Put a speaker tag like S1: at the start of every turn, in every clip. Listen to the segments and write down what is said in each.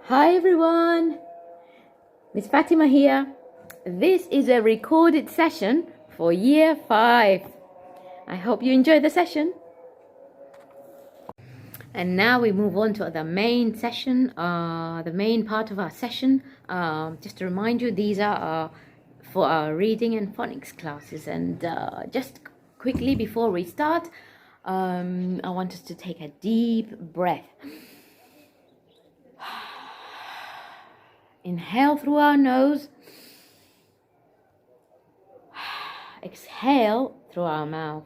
S1: Hi everyone, Miss Fatima here. This is a recorded session for year 5. I hope you enjoy the session. And now we move on to the main session, the main part of our session. Just to remind you, these are for our reading and phonics classes. And just quickly before we start, I want us to take a deep breath. Inhale through our nose. Exhale through our mouth.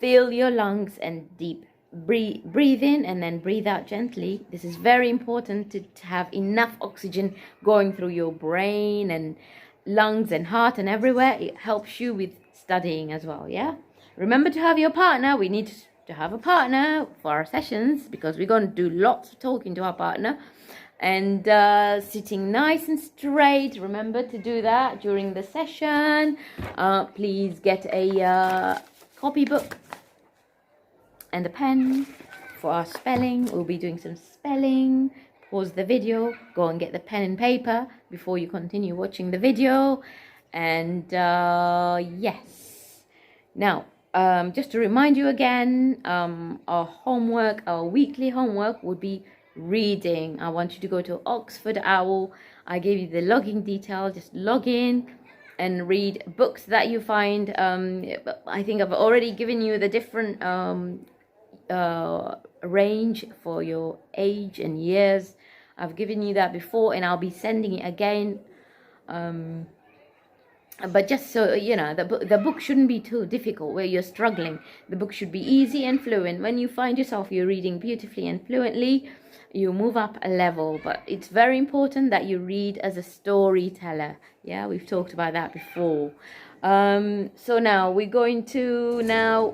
S1: Fill your lungs and deep breathe in and then breathe out gently. This is very important to have enough oxygen going through your brain and lungs and heart and everywhere. It helps you with studying as well, yeah? Remember to have your partner. We need to have a partner for our sessions because we're going to do lots of talking to our partner. And sitting nice and straight. Remember to do that during the session. Please get a copybook and a pen for our spelling. We'll be doing some spelling. Pause the video, go and get the pen and paper before you continue watching the video. And yes, now just to remind you again, our homework, our weekly homework would be reading. I want you to go to Oxford Owl. I gave you the login detail. Just log in and read books that you find. I think I've already given you the different range for your age and years. I've given you that before and I'll be sending it again. But just so you know, the book shouldn't be too difficult where you're struggling. The book should be easy and fluent. When you find yourself you're reading beautifully and fluently, you move up a level. But it's very important that you read as a storyteller. Yeah, we've talked about that before. So now we're going to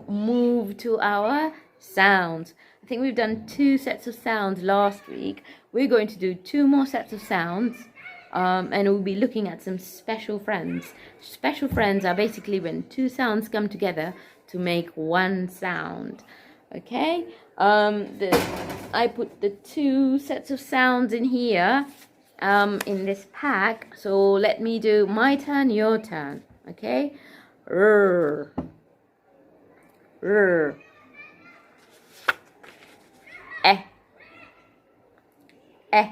S1: move to our sounds. I think we've done 2 sets of sounds last week. We're going to do 2 more sets of sounds. And we'll be looking at some special friends. Special friends are basically when 2 sounds come together to make 1 sound. Okay? I put the 2 sets of sounds in here in this pack. So let me do my turn, your turn. Okay? R. R. Eh. Eh.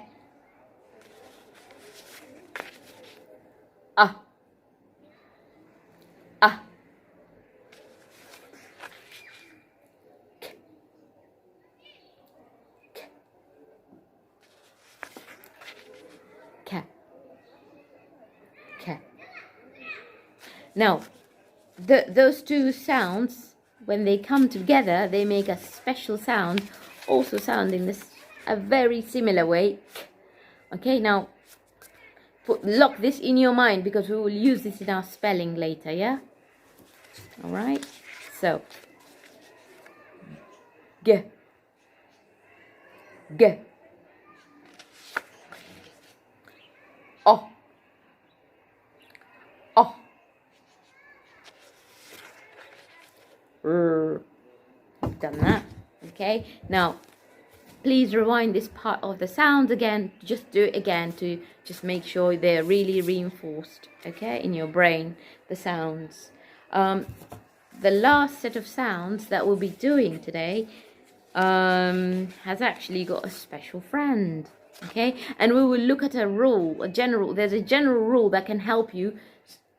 S1: Ah. Ah. K. K. K. K. Now, those 2 sounds, when they come together, they make a special sound, also sounding a very similar way. Okay, now lock this in your mind because we will use this in our spelling later, yeah? All right. So, G. G. Oh. Oh. Done that. Okay. Now, please rewind this part of the sounds again. Just do it again to just make sure they're really reinforced, okay, in your brain, the sounds. The last set of sounds that we'll be doing today has actually got a special friend, okay? And we will look at there's a general rule that can help you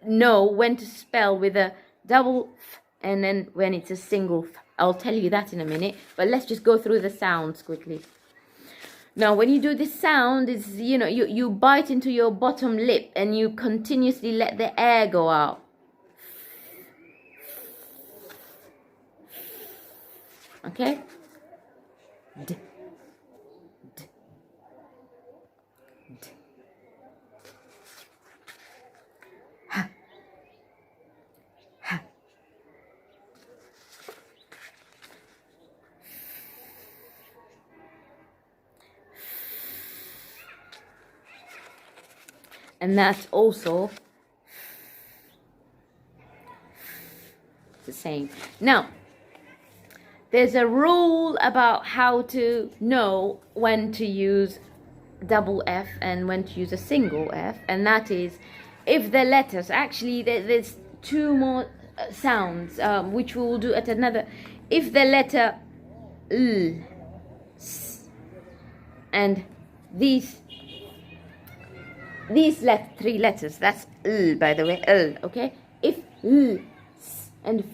S1: know when to spell with a double f and then when it's a single f. I'll tell you that in a minute, but let's just go through the sounds quickly. Now, when you do this sound, it's, you know, you bite into your bottom lip and you continuously let the air go out. Okay? D. D. D. Ha. Ha. And that's also the same. Now, there's a rule about how to know when to use double F and when to use a single F, and that is if the letters, actually there's two more sounds which we will do at another. If the letter L, S, and these three letters, that's L by the way, L, okay? If L, S, and F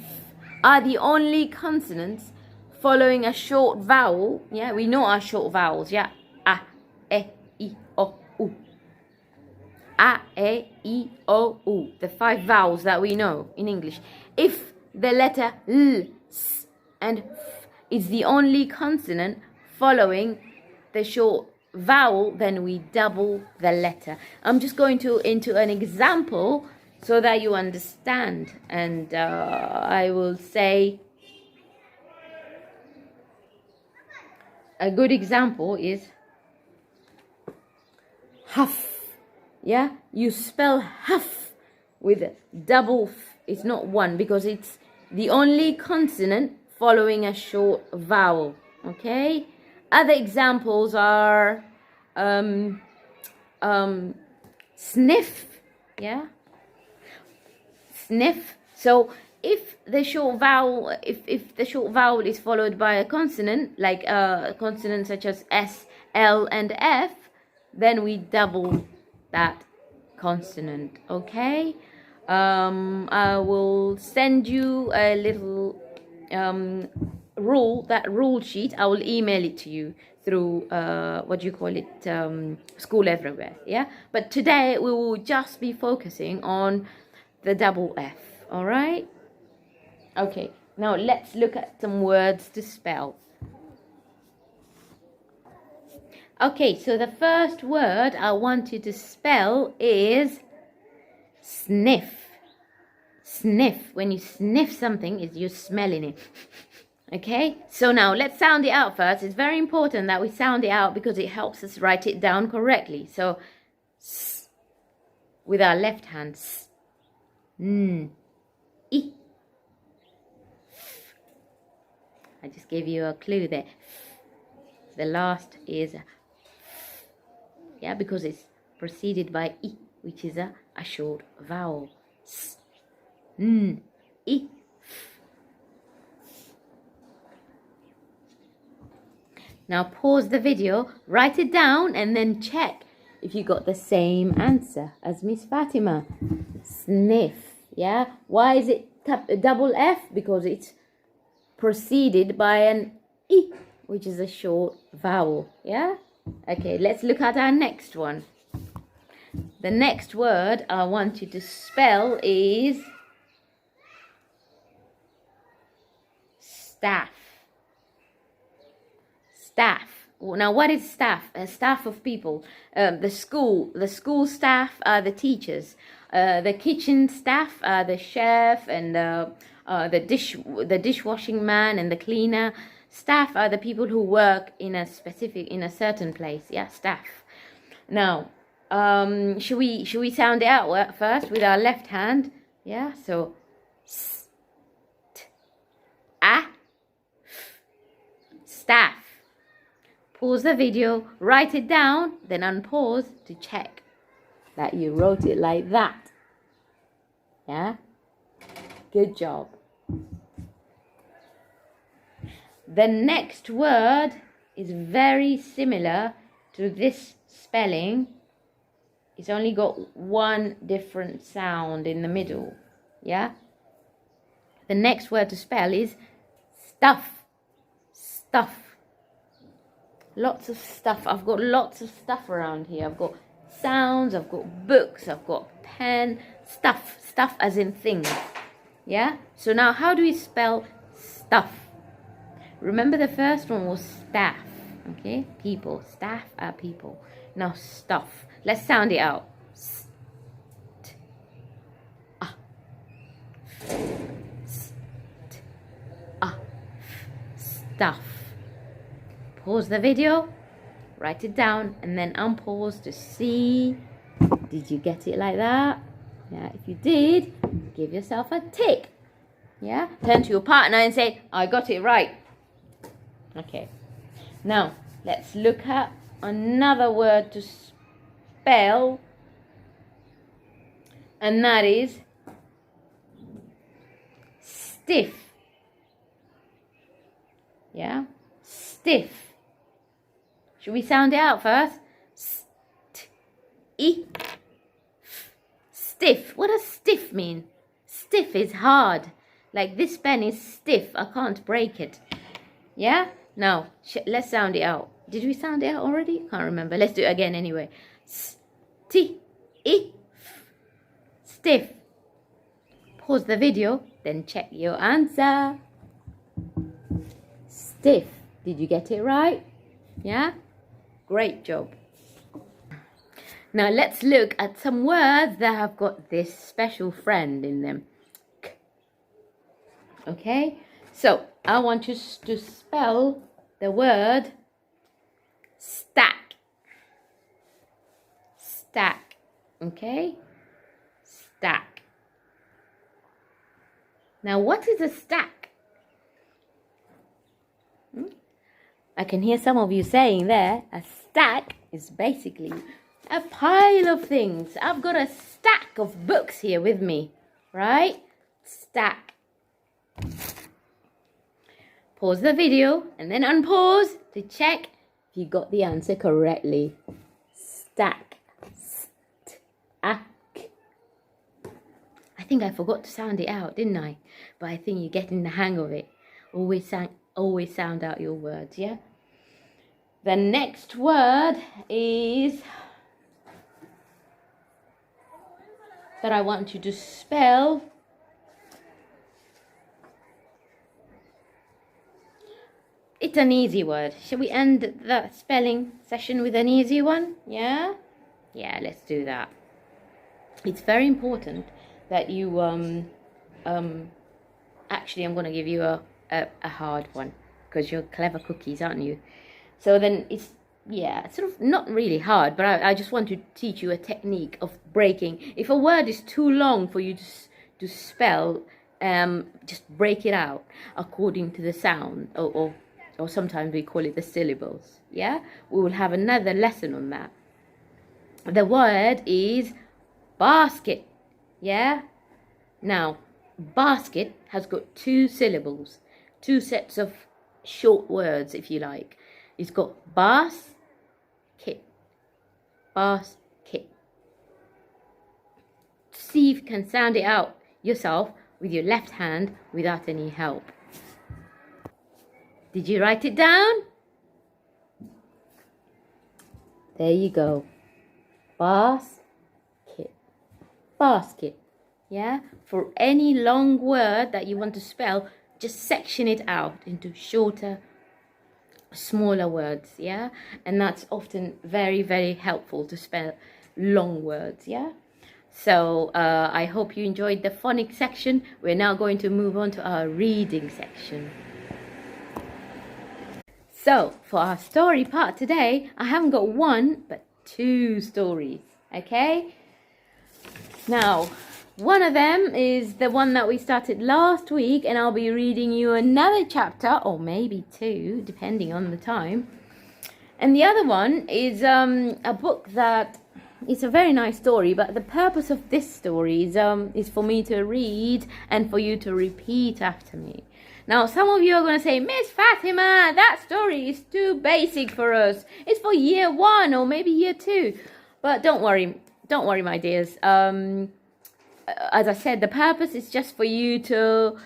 S1: are the only consonants following a short vowel, yeah, we know our short vowels, yeah, A, E, I, O, U. A, E, I, O, U, the 5 vowels that we know in English. If the letter L, S, and F is the only consonant following the short vowel, then we double the letter. I'm just going into an example so that you understand, and I will say a good example is huff. Yeah, you spell huff with double f. It's not one because it's the only consonant following a short vowel. Okay. Other examples are sniff. Yeah, sniff. So if the short vowel, if the short vowel is followed by a consonant, like a consonant such as S, L, and F, then we double that consonant. Okay. I will send you a little rule sheet. I will email it to you through School Everywhere. Yeah, but today we will just be focusing on the double F. All right. Okay, now let's look at some words to spell. Okay, so the first word I want you to spell is sniff. Sniff. When you sniff something, you're smelling it. Okay, so now let's sound it out first. It's very important that we sound it out because it helps us write it down correctly. So, S, with our left hand, S, N, I. I just gave you a clue there. The last is yeah, because it's preceded by I, which is a short vowel. S, N, I. Now pause the video, write it down, and then check if you got the same answer as Miss Fatima. Sniff, yeah? Why is it double F? Because it's preceded by an I, which is a short vowel, yeah? Okay, let's look at our next one. The next word I want you to spell is staff. Staff. Now, what is staff? A staff of people. The school staff are the teachers. The kitchen staff are the chef and the dishwashing man and the cleaner. Staff are the people who work in a certain place. Yeah, staff. Now, should we sound it out first with our left hand? Yeah. So, staff. Pause the video, write it down, then unpause to check that you wrote it like that. Yeah? Good job. The next word is very similar to this spelling. It's only got one different sound in the middle. Yeah? The next word to spell is stuff. Stuff. Lots of stuff. I've got lots of stuff around here. I've got sounds, I've got books, I've got pen, stuff. Stuff as in things. Yeah? So now how do we spell stuff? Remember the first one was staff. Okay? People. Staff are people. Now stuff. Let's sound it out. Stuff. Pause the video, write it down, and then unpause to see. Did you get it like that? Yeah, if you did, give yourself a tick. Yeah, turn to your partner and say, I got it right. Okay, now let's look at another word to spell, and that is stiff. Yeah, stiff. Should we sound it out first? Stiff. What does stiff mean? Stiff is hard. Like this pen is stiff. I can't break it. Yeah? Now, let's sound it out. Did we sound it out already? Can't remember. Let's do it again anyway. Stiff. Pause the video, then check your answer. Stiff. Did you get it right? Yeah? Great job. Now let's look at some words that have got this special friend in them. Okay? So, I want you to spell the word stack. Stack. Okay? Stack. Now, what is a stack? I can hear some of you saying there, a stack is basically a pile of things. I've got a stack of books here with me, right? Stack. Pause the video and then unpause to check if you got the answer correctly. Stack. Stack. I think I forgot to sound it out, didn't I? But I think you're getting the hang of it. Always sound out your words, yeah? The next word is that I want you to spell. It's an easy word. Shall we end the spelling session with an easy one? Yeah? Yeah, let's do that. It's very important that you, actually I'm going to give you a hard one because you're clever cookies, aren't you? So then it's, yeah, sort of not really hard, but I just want to teach you a technique of breaking. If a word is too long for you to spell, just break it out according to the sound, or sometimes we call it the syllables. Yeah, we will have another lesson on that. The word is basket. Yeah. Now, basket has got 2 syllables, 2 sets of short words, if you like. It's got basket. Basket. See if you can sound it out yourself with your left hand without any help. Did you write it down? There you go. Basket. Basket. Yeah? For any long word that you want to spell, just section it out into shorter, smaller words, yeah? And that's often very, very helpful to spell long words, yeah? So I hope you enjoyed the phonics section. We're now going to move on to our reading section. So for our story part today, I haven't got 1 but 2 stories, okay? Now, one of them is the one that we started last week, and I'll be reading you another chapter, or maybe 2, depending on the time. And the other one is a book that it's a very nice story, but the purpose of this story is for me to read and for you to repeat after me. Now, some of you are going to say, Miss Fatima, that story is too basic for us. It's for year 1 or maybe year 2. But don't worry, my dears. As I said, the purpose is just for you to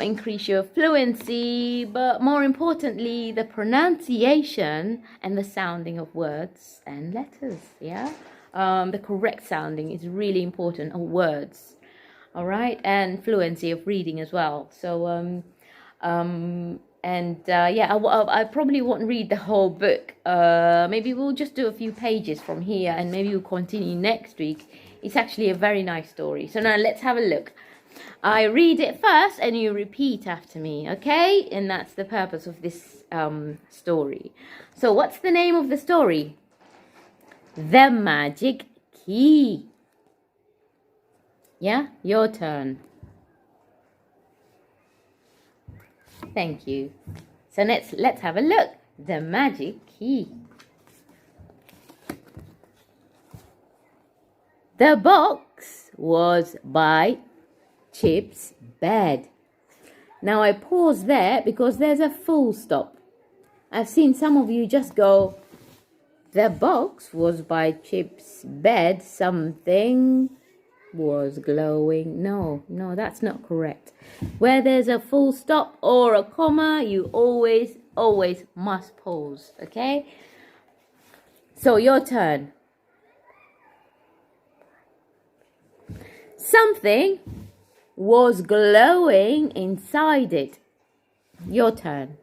S1: increase your fluency, but more importantly, the pronunciation and the sounding of words and letters, yeah? The correct sounding is really important of words, all right? And fluency of reading as well. So, I probably won't read the whole book. Maybe we'll just do a few pages from here, and maybe we'll continue next week. It's actually a very nice story. So now let's have a look. I read it first and you repeat after me, okay? And that's the purpose of this story. So what's the name of the story? The Magic Key. Yeah, your turn. Thank you. So let's have a look. The Magic Key. The box was by Chip's bed. Now I pause there because there's a full stop. I've seen some of you just go, the box was by Chip's bed, something was glowing. No, that's not correct. Where there's a full stop or a comma, you always must pause, okay? So your turn. Something was glowing inside it. Your turn.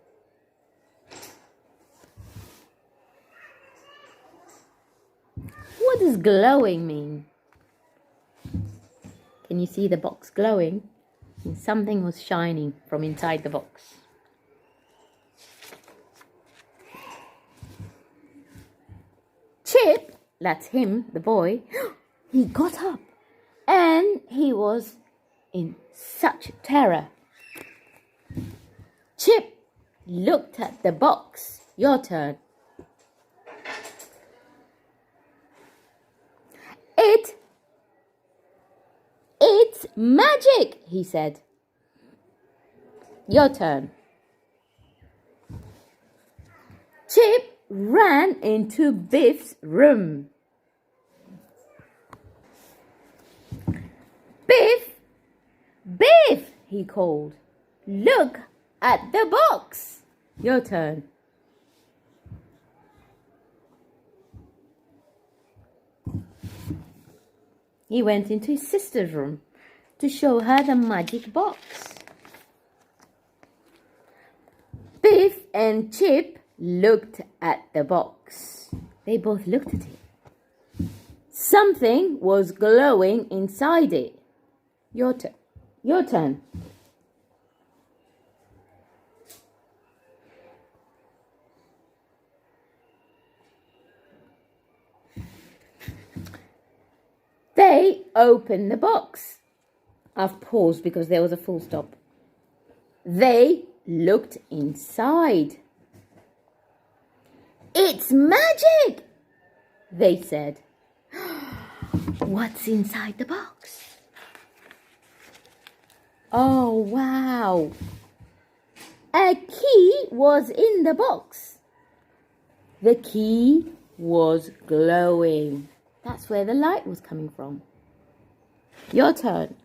S1: What does glowing mean? Can you see the box glowing? And something was shining from inside the box. Chip, that's him, the boy, he got up and he was in such terror. Chip looked at the box. Your turn. It's magic, he said. Your turn. Chip ran into Biff's room. Biff, he called. Look at the box. Your turn. He went into his sister's room to show her the magic box. Biff and Chip looked at the box. They both looked at it. Something was glowing inside it. Your turn. They opened the box. I've paused because there was a full stop. They looked inside. It's magic, they said. What's inside the box? Oh, wow. A key was in the box. The key was glowing. That's where the light was coming from. Your turn.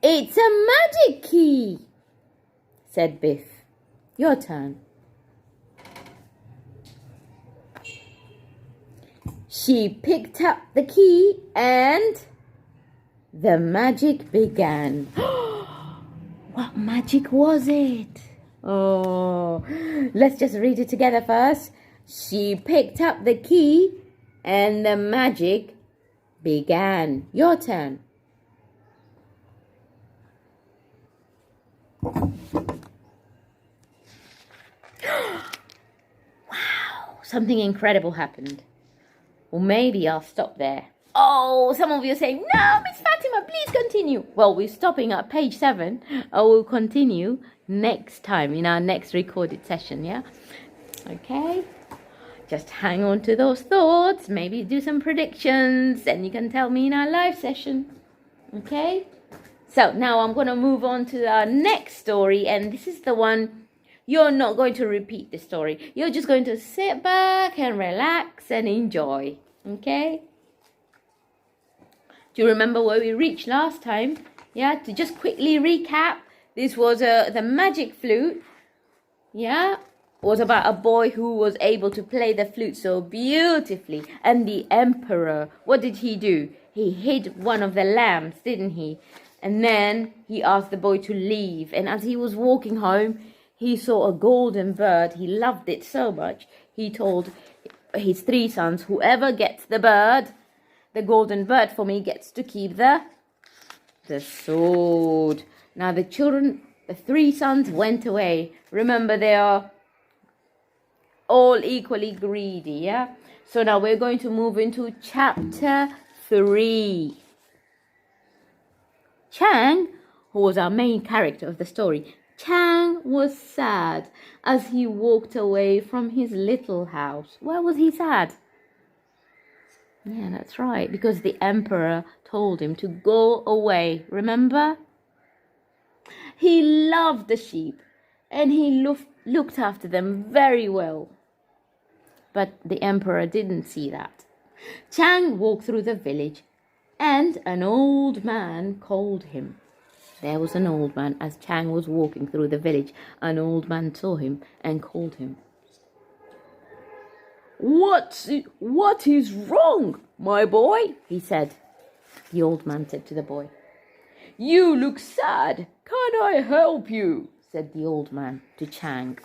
S1: It's a magic key, said Biff. Your turn. She picked up the key and the magic began. What magic was it? Oh, let's just read it together first. She picked up the key and the magic began. Your turn. Wow, something incredible happened. Or maybe I'll stop there. Oh, some of you are saying, no, Miss Fatima, please continue. Well, we're stopping at page 7. I will continue next time in our next recorded session, yeah? Okay. Just hang on to those thoughts. Maybe do some predictions and you can tell me in our live session. Okay? So now I'm going to move on to our next story. And this is the one, you're not going to repeat the story. You're just going to sit back and relax and enjoy. Okay? Do you remember where we reached last time? Yeah, to just quickly recap, this was the magic flute. Yeah, was about a boy who was able to play the flute so beautifully. And the emperor, what did he do? He hid one of the lamps, didn't he? And then he asked the boy to leave. And as he was walking home, he saw a golden bird. He loved it so much. He told his 3 sons, whoever gets the bird, the golden bird for me, gets to keep the sword. Now the 3 sons went away. Remember, they are all equally greedy, yeah? So now we're going to move into chapter 3. Chang, who was our main character of the story, Chang was sad as he walked away from his little house. Why was he sad? Yeah, that's right, because the emperor told him to go away, remember? He loved the sheep and he looked after them very well. But the emperor didn't see that. Chang walked through the village and an old man called him. There was an old man. As Chang was walking through the village, an old man saw him and called him. What is wrong, my boy? He said. The old man said to the boy. You look sad. Can I help you? Said the old man to Chang.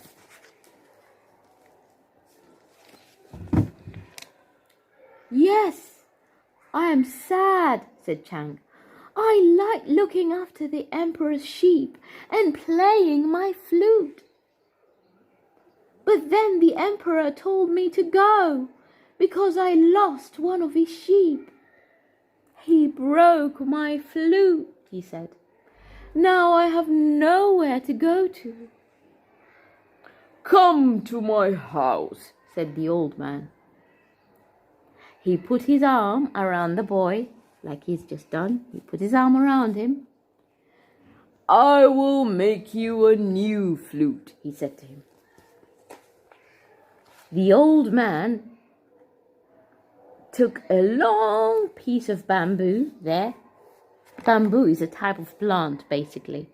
S1: Yes, I am sad, said Chang. I like looking after the emperor's sheep and playing my flute. But then the emperor told me to go because I lost one of his sheep. He broke my flute, he said. Now I have nowhere to go to. Come to my house, said the old man. He put his arm around the boy, like he's just done. He put his arm around him. I will make you a new flute, he said to him. The old man took a long piece of bamboo there. Bamboo is a type of plant, basically.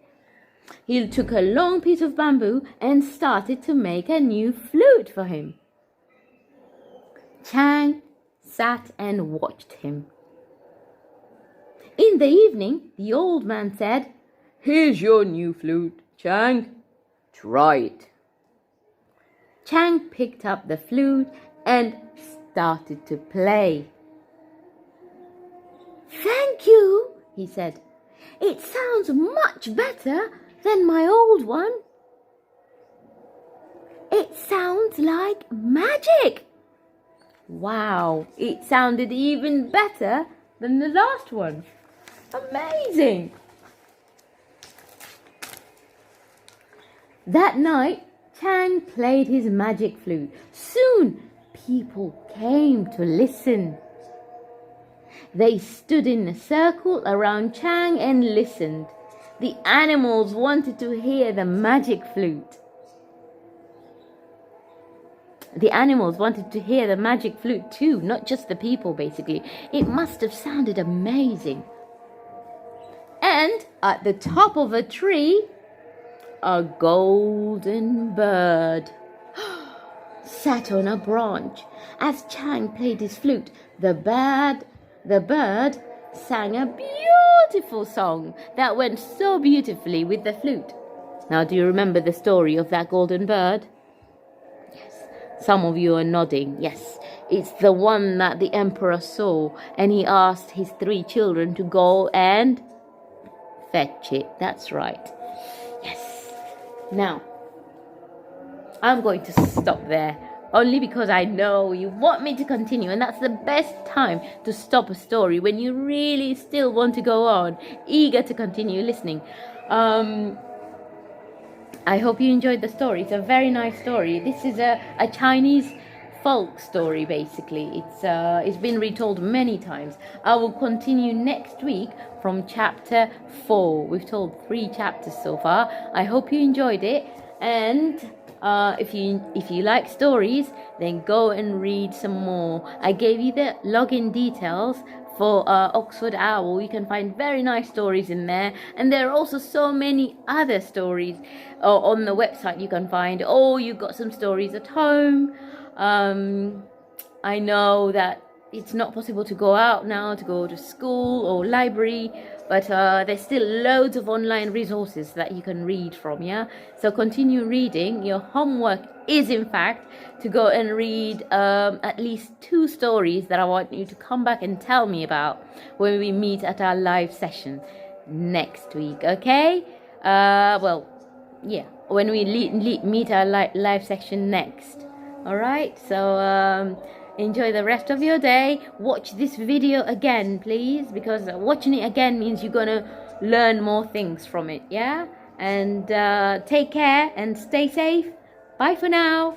S1: He took a long piece of bamboo and started to make a new flute for him. Chang sat and watched him. In the evening, the old man said, Here's your new flute, Chang. Try it. Chang picked up the flute and started to play. Thank you, he said. It sounds much better than my old one. It sounds like magic. Wow, it sounded even better than the last one. Amazing. That night, Chang played his magic flute. Soon, people came to listen. They stood in a circle around Chang and listened. The animals wanted to hear the magic flute. The animals wanted to hear the magic flute too, not just the people, basically. It must have sounded amazing. And at the top of a tree, a golden bird sat on a branch. As Chang played his flute, the bird sang a beautiful song that went so beautifully with the flute. Now, do you remember the story of that golden bird? Some of you are nodding. Yes, it's the one that the emperor saw, and he asked his 3 children to go and fetch it. That's right. Yes. Now, I'm going to stop there, only because I know you want me to continue, and that's the best time to stop a story, when you really still want to go on, eager to continue listening. I hope you enjoyed the story. It's a very nice story. This is a Chinese folk story, basically. It's been retold many times. I will continue next week from chapter 4. We've told 3 chapters so far. I hope you enjoyed it. And if you like stories, then go and read some more. I gave you the login details for Oxford Owl. You can find very nice stories in there, and there are also so many other stories on the website you can find. Oh, you've got some stories at home. I know that it's not possible to go out now to go to school or library, but there's still loads of online resources that you can read from, yeah? So continue reading. Your homework is, in fact, to go and read at least 2 stories that I want you to come back and tell me about when we meet at our live session next week, okay? When we meet our live session next, all right? So enjoy the rest of your day. Watch this video again, please, because watching it again means you're going to learn more things from it, yeah? and take care and stay safe. Bye for now.